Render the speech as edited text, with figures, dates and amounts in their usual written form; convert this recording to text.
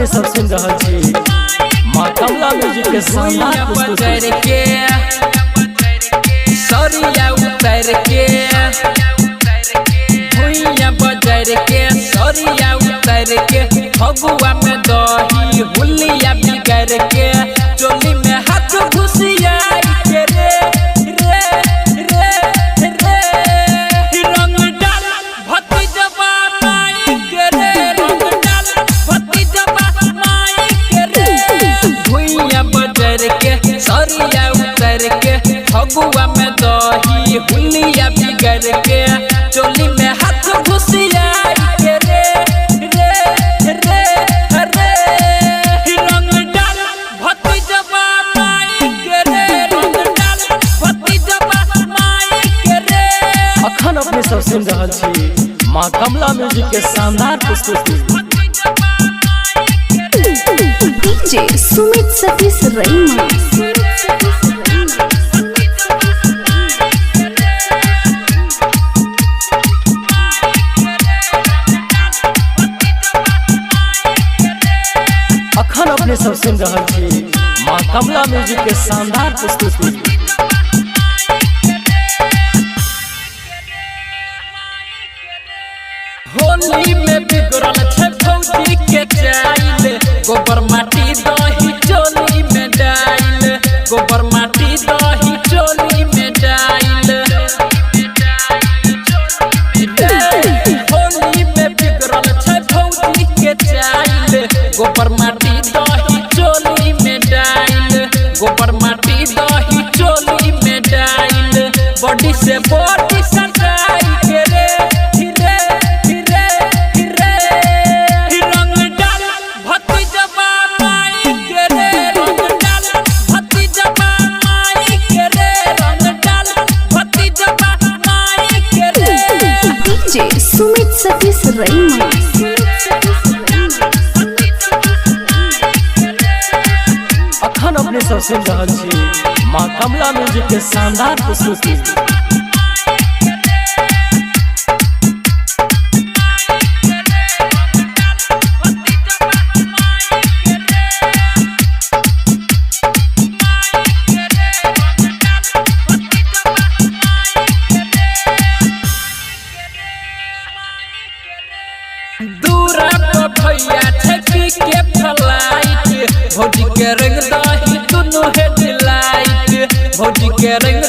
अपने सब सुन रहा छी मां कमला म्यूजिक के शानदार बजर के सरिया उतर के भुइया बजर के सरिया उतर के फगुआ में दही हुलिया बिगड़ के चोली में हाथ घुसिया के रे रंग डाल भतीजवा माई के रे रंग डाल भतीजवा माई के रे भुइया बजर के सरिया उतर के फगुआ में दही हुलिया बिगड़ के चोली में हाथ घुसिया के रे रंग डाल भतीजवा माई के रे रंग डाल भतीजवा माई के रे। अखन अपने सब सुन रहा छी मां कमला म्यूजिक के शानदार प्रस्तुति डीजे सुमित सतीश रईमा। अखन अपने सब सुन रहा छी मां कमला म्यूजिक के शानदार प्रस्तुति होली में बिगड़ल छे फौजी के चाइल गोबर माटी दही चोली में डाइल गोबर माटी दही चोली में डाइल होली में बिगड़ल छे फौजी के चाइल गोबर माटी दही चोली में डाइल गोबर माटी दही चोली में डाइल बॉडी से बॉडी सटाई के रे रंग डाल भतीजवा माई के रे रंग डाल भतीजवा माई के रे रंग डाल भतीजवा माई के रे। डीजे सुमित सतीश रईमा। अखन अपने सब सुन रहा छी मां कमला म्यूजिक के शानदार प्रस्तुति दूरा को भैया छपी के फलाइट भौजी के रंग दही दुनू हेडलाइट भौजी के रंग